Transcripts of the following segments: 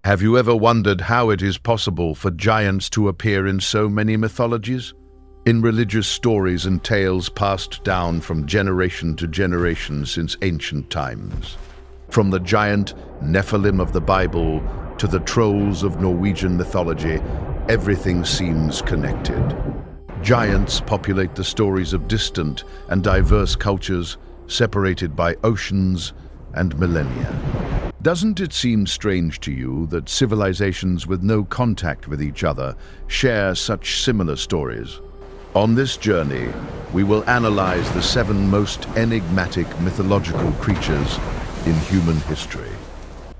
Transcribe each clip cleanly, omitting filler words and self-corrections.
Have you ever wondered how it is possible for giants to appear in so many mythologies? In religious stories and tales passed down from generation to generation since ancient times. From the giant Nephilim of the Bible to the trolls of Norwegian mythology, everything seems connected. Giants populate the stories of distant and diverse cultures, separated by oceans and millennia. Doesn't it seem strange to you that civilizations with no contact with each other share such similar stories? On this journey, we will analyze the 7 most enigmatic mythological creatures in human history.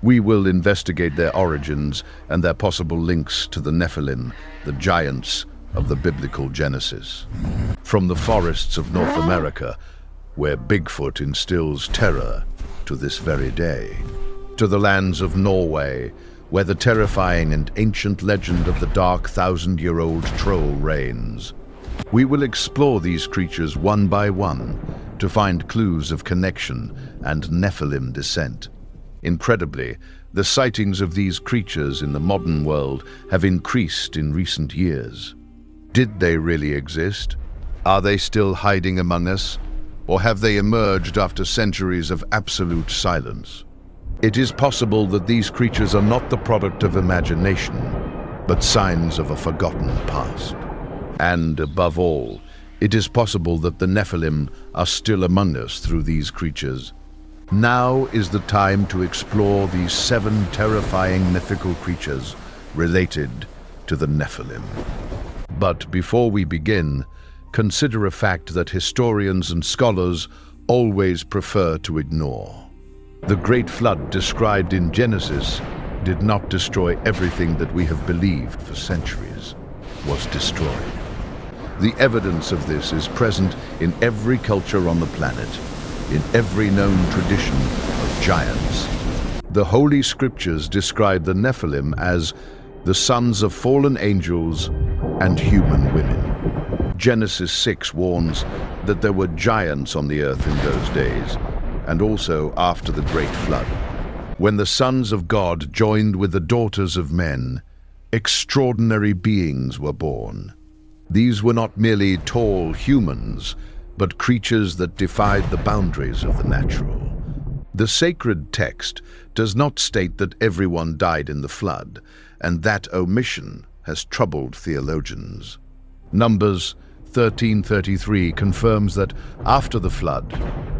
We will investigate their origins and their possible links to the Nephilim, the giants of the biblical Genesis. From the forests of North America, where Bigfoot instills terror to this very day, to the lands of Norway, where the terrifying and ancient legend of the dark 1,000-year-old troll reigns. We will explore these creatures one by one to find clues of connection and Nephilim descent. Incredibly, the sightings of these creatures in the modern world have increased in recent years. Did they really exist? Are they still hiding among us? Or have they emerged after centuries of absolute silence? It is possible that these creatures are not the product of imagination, but signs of a forgotten past. And above all, it is possible that the Nephilim are still among us through these creatures. Now is the time to explore these 7 terrifying mythical creatures related to the Nephilim. But before we begin, consider a fact that historians and scholars always prefer to ignore. The Great Flood described in Genesis did not destroy everything that we have believed for centuries was destroyed. The evidence of this is present in every culture on the planet, in every known tradition of giants. The Holy Scriptures describe the Nephilim as the sons of fallen angels and human women. Genesis 6 warns that there were giants on the earth in those days, and also after the Great Flood. When the sons of God joined with the daughters of men, extraordinary beings were born. These were not merely tall humans, but creatures that defied the boundaries of the natural. The sacred text does not state that everyone died in the flood, and that omission has troubled theologians. Numbers 13:33 confirms that after the flood,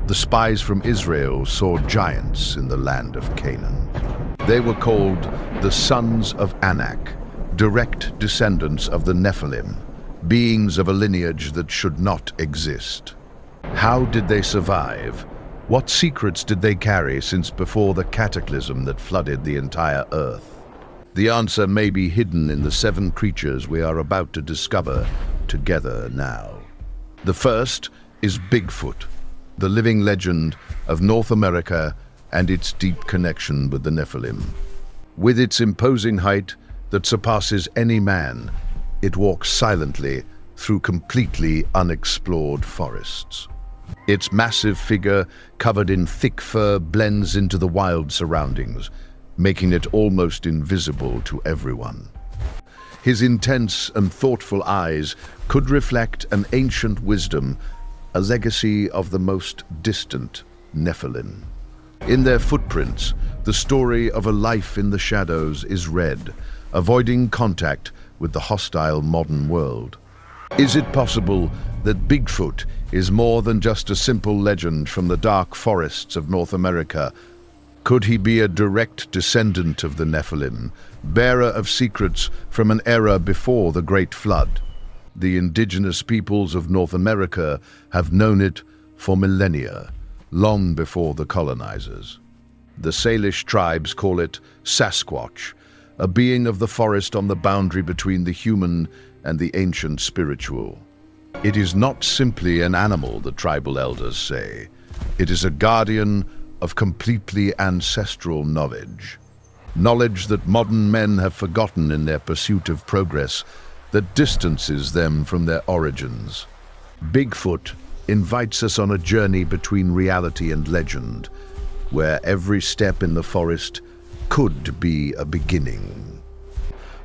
the spies from Israel saw giants in the land of Canaan. They were called the sons of Anak, direct descendants of the Nephilim, beings of a lineage that should not exist. How did they survive? What secrets did they carry since before the cataclysm that flooded the entire earth? The answer may be hidden in the 7 creatures we are about to discover together now. The first is Bigfoot, the living legend of North America and its deep connection with the Nephilim. With its imposing height that surpasses any man, it walks silently through completely unexplored forests. Its massive figure, covered in thick fur, blends into the wild surroundings, making it almost invisible to everyone. His intense and thoughtful eyes could reflect an ancient wisdom, a legacy of the most distant Nephilim. In their footprints, the story of a life in the shadows is read, avoiding contact with the hostile modern world. Is it possible that Bigfoot is more than just a simple legend from the dark forests of North America? Could he be a direct descendant of the Nephilim, bearer of secrets from an era before the Great Flood? The indigenous peoples of North America have known it for millennia, long before the colonizers. The Salish tribes call it Sasquatch, a being of the forest on the boundary between the human and the ancient spiritual. It is not simply an animal, the tribal elders say. It is a guardian of completely ancestral knowledge. Knowledge that modern men have forgotten in their pursuit of progress, that distances them from their origins. Bigfoot invites us on a journey between reality and legend, where every step in the forest could be a beginning.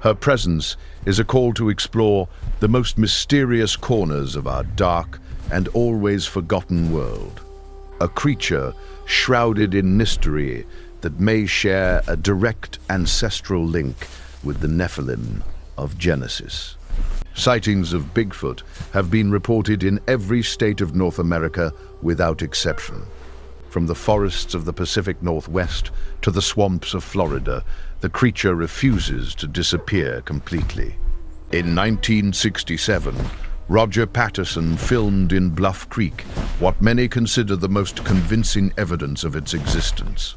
Her presence is a call to explore the most mysterious corners of our dark and always forgotten world. A creature shrouded in mystery that may share a direct ancestral link with the Nephilim of Genesis. Sightings of Bigfoot have been reported in every state of North America without exception. From the forests of the Pacific Northwest to the swamps of Florida, the creature refuses to disappear completely. In 1967, Roger Patterson filmed in Bluff Creek what many consider the most convincing evidence of its existence.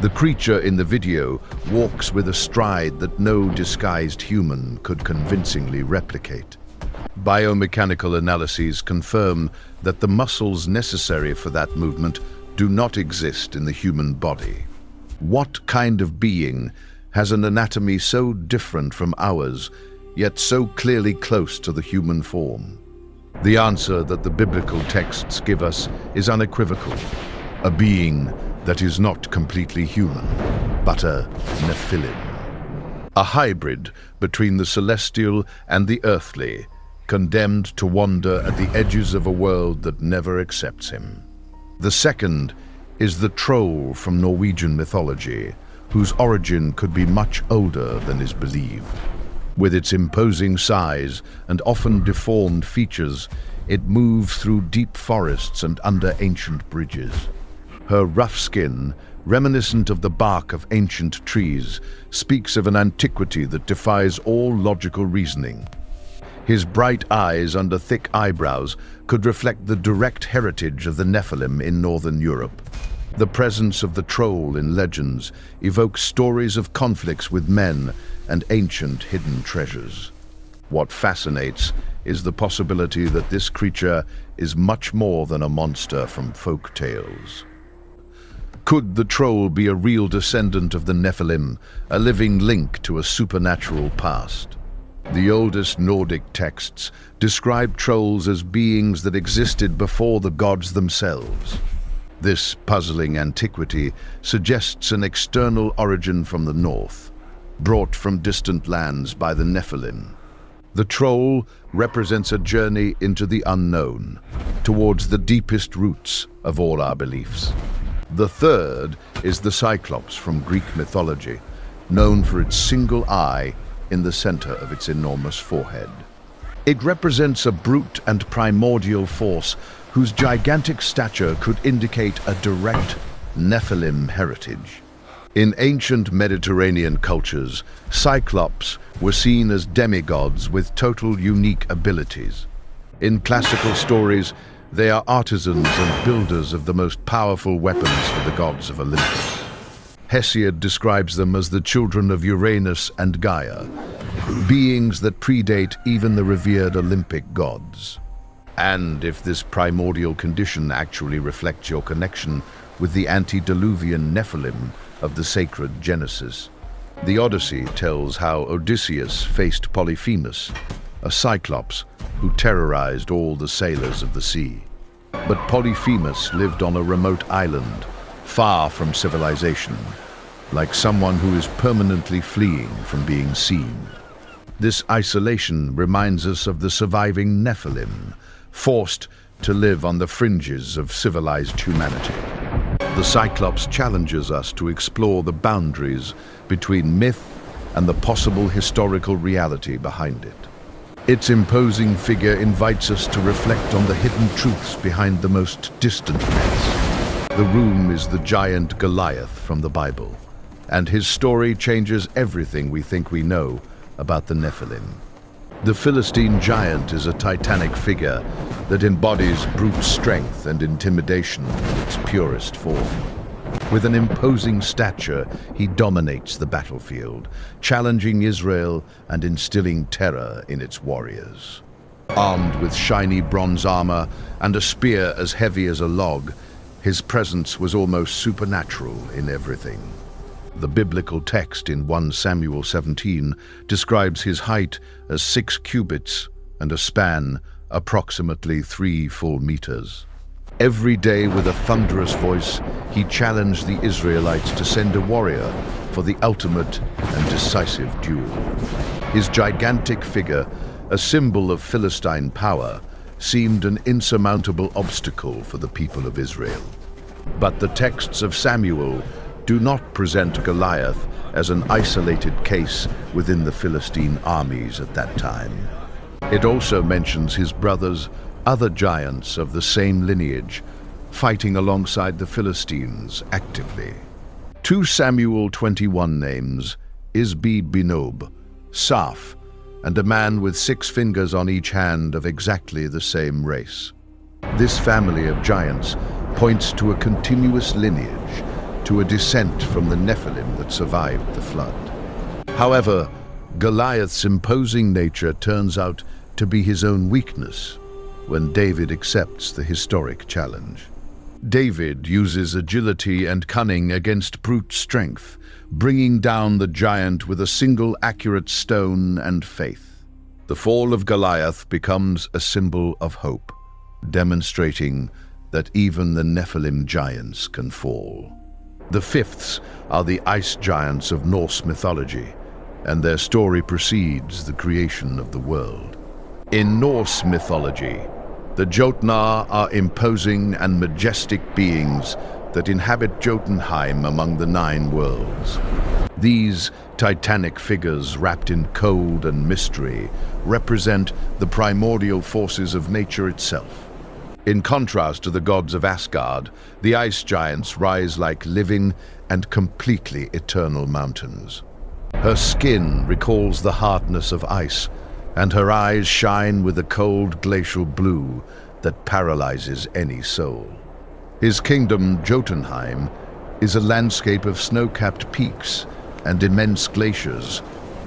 The creature in the video walks with a stride that no disguised human could convincingly replicate. Biomechanical analyses confirm that the muscles necessary for that movement do not exist in the human body. What kind of being has an anatomy so different from ours, yet so clearly close to the human form? The answer that the biblical texts give us is unequivocal. A being that is not completely human, but a Nephilim. A hybrid between the celestial and the earthly, condemned to wander at the edges of a world that never accepts him. The second is the troll from Norwegian mythology, whose origin could be much older than is believed. With its imposing size and often deformed features, it moves through deep forests and under ancient bridges. Her rough skin, reminiscent of the bark of ancient trees, speaks of an antiquity that defies all logical reasoning. His bright eyes under thick eyebrows could reflect the direct heritage of the Nephilim in northern Europe. The presence of the troll in legends evokes stories of conflicts with men and ancient hidden treasures. What fascinates is the possibility that this creature is much more than a monster from folk tales. Could the troll be a real descendant of the Nephilim, a living link to a supernatural past? The oldest Nordic texts describe trolls as beings that existed before the gods themselves. This puzzling antiquity suggests an external origin from the north, brought from distant lands by the Nephilim. The troll represents a journey into the unknown, towards the deepest roots of all our beliefs. The third is the Cyclops from Greek mythology, known for its single eye in the center of its enormous forehead. It represents a brute and primordial force whose gigantic stature could indicate a direct Nephilim heritage. In ancient Mediterranean cultures, Cyclopes were seen as demigods with total unique abilities. In classical stories, they are artisans and builders of the most powerful weapons for the gods of Olympus. Hesiod describes them as the children of Uranus and Gaia, beings that predate even the revered Olympic gods. And if this primordial condition actually reflects your connection with the antediluvian Nephilim of the sacred Genesis, the Odyssey tells how Odysseus faced Polyphemus, a Cyclops who terrorized all the sailors of the sea. But Polyphemus lived on a remote island, far from civilization, like someone who is permanently fleeing from being seen. This isolation reminds us of the surviving Nephilim, forced to live on the fringes of civilized humanity. The Cyclops challenges us to explore the boundaries between myth and the possible historical reality behind it. Its imposing figure invites us to reflect on the hidden truths behind the most distant myths. The room is the giant Goliath from the Bible, and his story changes everything we think we know about the Nephilim. The Philistine giant is a titanic figure that embodies brute strength and intimidation in its purest form. With an imposing stature, he dominates the battlefield, challenging Israel and instilling terror in its warriors. Armed with shiny bronze armor and a spear as heavy as a log, his presence was almost supernatural in everything. The biblical text in 1 Samuel 17 describes his height as 6 cubits and a span approximately 3 full meters. Every day with a thunderous voice, he challenged the Israelites to send a warrior for the ultimate and decisive duel. His gigantic figure, a symbol of Philistine power, seemed an insurmountable obstacle for the people of Israel. But the texts of Samuel do not present Goliath as an isolated case within the Philistine armies at that time. It also mentions his brothers, other giants of the same lineage, fighting alongside the Philistines actively. 2 Samuel 21 names Isbi-Benob, Saf, and a man with 6 fingers on each hand of exactly the same race. This family of giants points to a continuous lineage, to a descent from the Nephilim that survived the flood. However, Goliath's imposing nature turns out to be his own weakness when David accepts the historic challenge. David uses agility and cunning against brute strength, bringing down the giant with a single accurate stone and faith. The fall of Goliath becomes a symbol of hope, demonstrating that even the Nephilim giants can fall. The fifths are the ice giants of Norse mythology, and their story precedes the creation of the world. In Norse mythology, the Jotnar are imposing and majestic beings that inhabit Jotunheim among the 9 worlds. These titanic figures, wrapped in cold and mystery, represent the primordial forces of nature itself. In contrast to the gods of Asgard, the ice giants rise like living and completely eternal mountains. Her skin recalls the hardness of ice, and her eyes shine with a cold glacial blue that paralyzes any soul. His kingdom, Jotunheim, is a landscape of snow-capped peaks and immense glaciers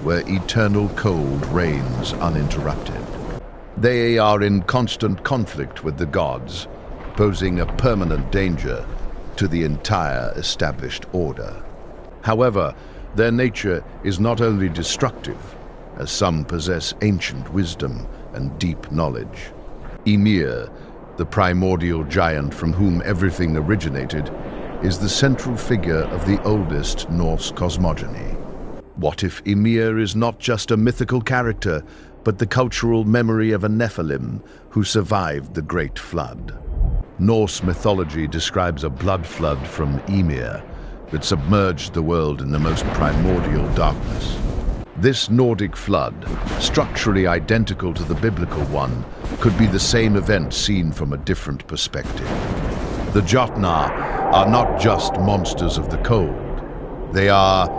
where eternal cold reigns uninterrupted. They are in constant conflict with the gods, posing a permanent danger to the entire established order. However, their nature is not only destructive, as some possess ancient wisdom and deep knowledge. Ymir, the primordial giant from whom everything originated, is the central figure of the oldest Norse cosmogony. What if Ymir is not just a mythical character, but the cultural memory of a Nephilim who survived the Great Flood? Norse mythology describes a blood flood from Ymir that submerged the world in the most primordial darkness. This Nordic flood, structurally identical to the biblical one, could be the same event seen from a different perspective. The Jotnar are not just monsters of the cold. They are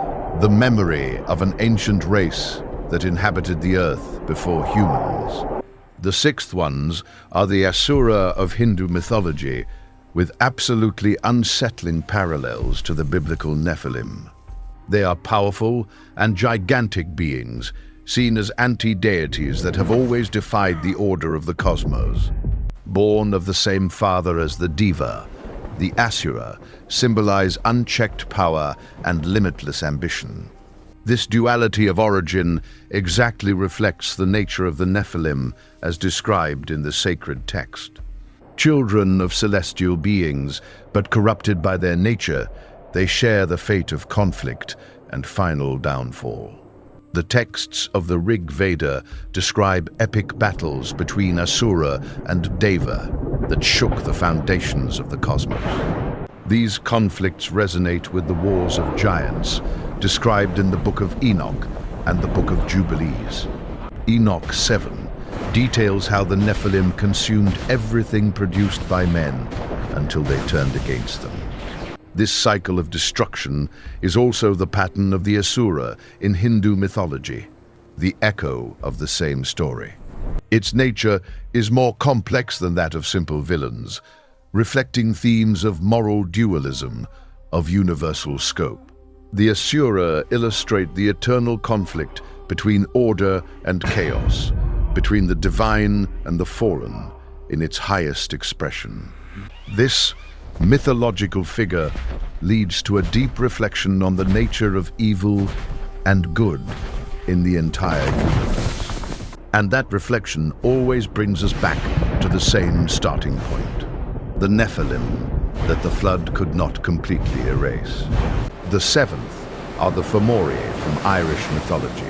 the memory of an ancient race that inhabited the earth before humans. The sixth ones are the Asura of Hindu mythology, with absolutely unsettling parallels to the biblical Nephilim. They are powerful and gigantic beings, seen as anti-deities that have always defied the order of the cosmos. Born of the same father as the Diva, the Asura symbolize unchecked power and limitless ambition. This duality of origin exactly reflects the nature of the Nephilim as described in the sacred text. Children of celestial beings, but corrupted by their nature, they share the fate of conflict and final downfall. The texts of the Rig Veda describe epic battles between Asura and Deva that shook the foundations of the cosmos. These conflicts resonate with the wars of giants described in the Book of Enoch and the Book of Jubilees. Enoch 7 details how the Nephilim consumed everything produced by men until they turned against them. This cycle of destruction is also the pattern of the Asura in Hindu mythology, the echo of the same story. Its nature is more complex than that of simple villains, reflecting themes of moral dualism of universal scope. The Asura illustrate the eternal conflict between order and chaos, between the divine and the fallen, in its highest expression. This mythological figure leads to a deep reflection on the nature of evil and good in the entire universe. And that reflection always brings us back to the same starting point: the Nephilim that the flood could not completely erase. The seventh are the Fomori from Irish mythology,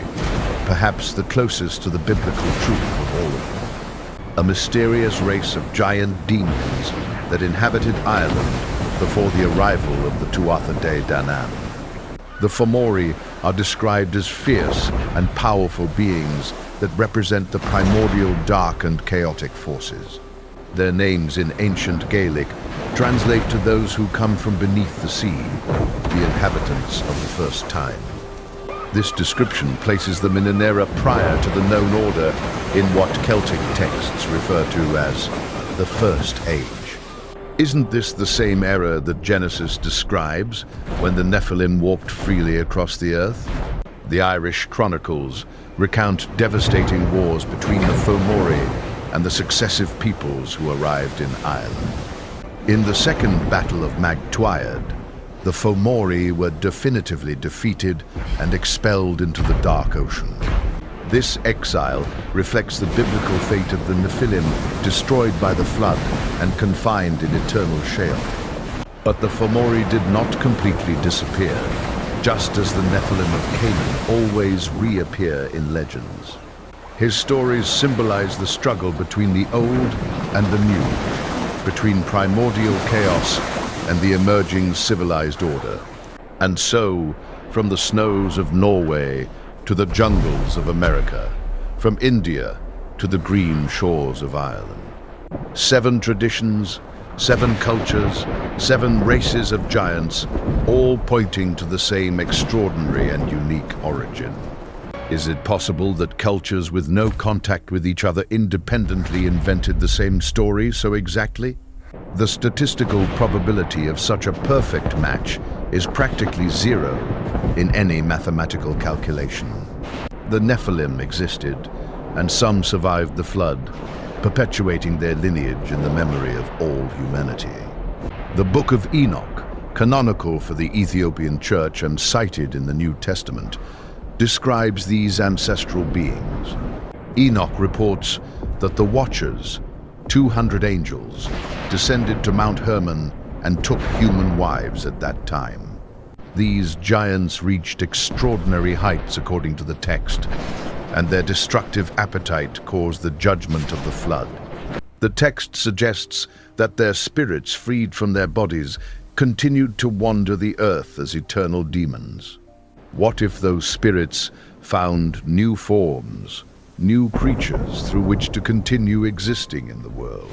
perhaps the closest to the biblical truth of all of them. A mysterious race of giant demons that inhabited Ireland before the arrival of the Tuatha De Danann. The Fomori are described as fierce and powerful beings that represent the primordial dark and chaotic forces. Their names in ancient Gaelic translate to those who come from beneath the sea, the inhabitants of the first time. This description places them in an era prior to the known order in what Celtic texts refer to as the First Age. Isn't this the same era that Genesis describes when the Nephilim walked freely across the earth? The Irish chronicles recount devastating wars between the Fomori and the successive peoples who arrived in Ireland. In the Second Battle of Magtwyred, the Fomori were definitively defeated and expelled into the Dark Ocean. This exile reflects the biblical fate of the Nephilim, destroyed by the flood and confined in eternal shale. But the Fomori did not completely disappear, just as the Nephilim of Canaan always reappear in legends. His stories symbolize the struggle between the old and the new, between primordial chaos and the emerging civilized order. And so, from the snows of Norway to the jungles of America, from India to the green shores of Ireland. 7 traditions, 7 cultures, 7 races of giants, all pointing to the same extraordinary and unique origin. Is it possible that cultures with no contact with each other independently invented the same story so exactly? The statistical probability of such a perfect match is practically 0 in any mathematical calculation. The Nephilim existed, and some survived the flood, perpetuating their lineage in the memory of all humanity. The Book of Enoch, canonical for the Ethiopian Church and cited in the New Testament, describes these ancestral beings. Enoch reports that the Watchers, 200 angels, descended to Mount Hermon and took human wives at that time. These giants reached extraordinary heights according to the text, and their destructive appetite caused the judgment of the flood. The text suggests that their spirits, freed from their bodies, continued to wander the earth as eternal demons. What if those spirits found new forms, new creatures through which to continue existing in the world?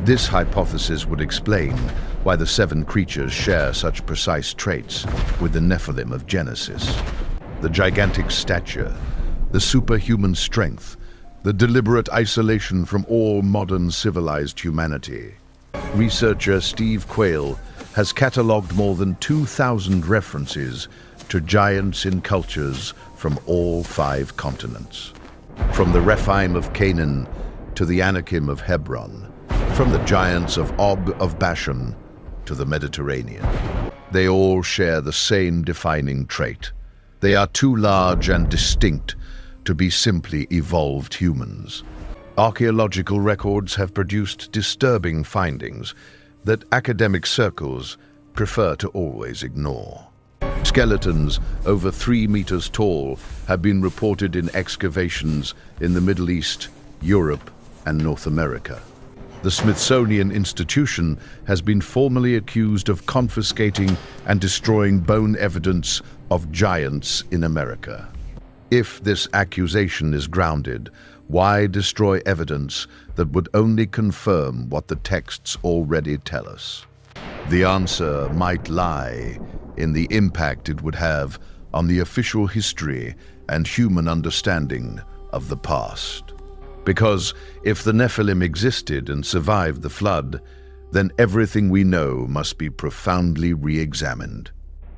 This hypothesis would explain why the 7 creatures share such precise traits with the Nephilim of Genesis. The gigantic stature, the superhuman strength, the deliberate isolation from all modern civilized humanity. Researcher Steve Quayle has catalogued more than 2,000 references to giants in cultures from all 5 continents. From the Rephaim of Canaan to the Anakim of Hebron, from the giants of Og of Bashan to the Mediterranean. They all share the same defining trait. They are too large and distinct to be simply evolved humans. Archaeological records have produced disturbing findings that academic circles prefer to always ignore. Skeletons over 3 meters tall have been reported in excavations in the Middle East, Europe, and North America. The Smithsonian Institution has been formally accused of confiscating and destroying bone evidence of giants in America. If this accusation is grounded, why destroy evidence that would only confirm what the texts already tell us? The answer might lie in the impact it would have on the official history and human understanding of the past. Because if the Nephilim existed and survived the flood, then everything we know must be profoundly re-examined.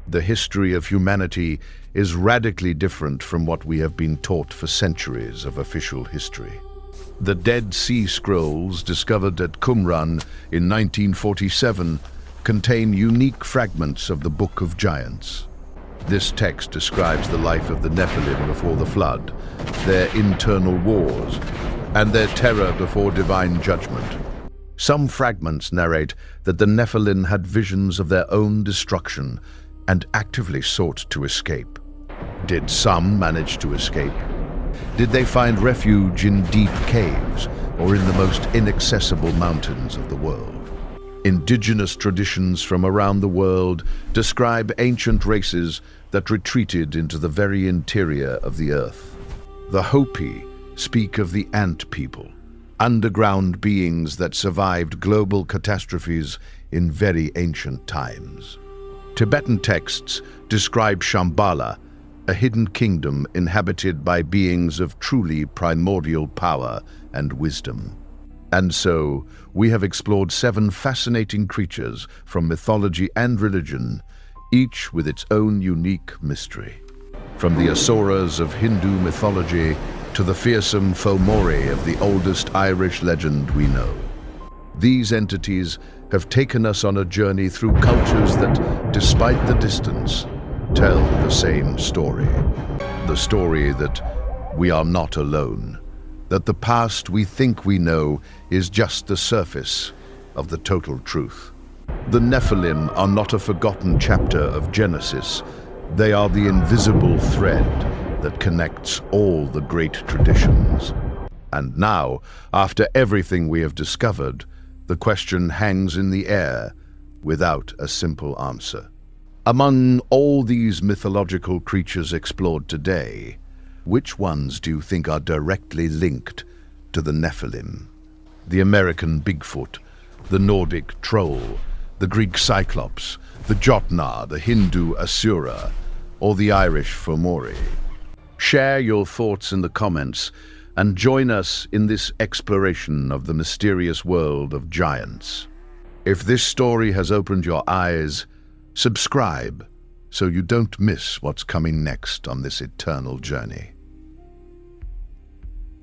The history of humanity is radically different from what we have been taught for centuries of official history. The Dead Sea Scrolls, discovered at Qumran in 1947, contain unique fragments of the Book of Giants. This text describes the life of the Nephilim before the flood, their internal wars, and their terror before divine judgment. Some fragments narrate that the Nephilim had visions of their own destruction, and actively sought to escape. Did some manage to escape? Did they find refuge in deep caves or in the most inaccessible mountains of the world? Indigenous traditions from around the world describe ancient races that retreated into the very interior of the earth. The Hopi speak of the ant people, underground beings that survived global catastrophes in very ancient times. Tibetan texts describe Shambhala, a hidden kingdom inhabited by beings of truly primordial power and wisdom. And so, we have explored 7 fascinating creatures from mythology and religion, each with its own unique mystery. From the Asuras of Hindu mythology to the fearsome Fomori of the oldest Irish legend we know. These entities have taken us on a journey through cultures that, despite the distance, tell the same story. The story that we are not alone, that the past we think we know is just the surface of the total truth. The Nephilim are not a forgotten chapter of Genesis. They are the invisible thread that connects all the great traditions. And now, after everything we have discovered, the question hangs in the air without a simple answer. Among all these mythological creatures explored today, which ones do you think are directly linked to the Nephilim? The American Bigfoot, the Nordic Troll, the Greek Cyclops, the Jotnar, the Hindu Asura, or the Irish Fomori? Share your thoughts in the comments and join us in this exploration of the mysterious world of giants. If this story has opened your eyes, subscribe so you don't miss what's coming next on this eternal journey.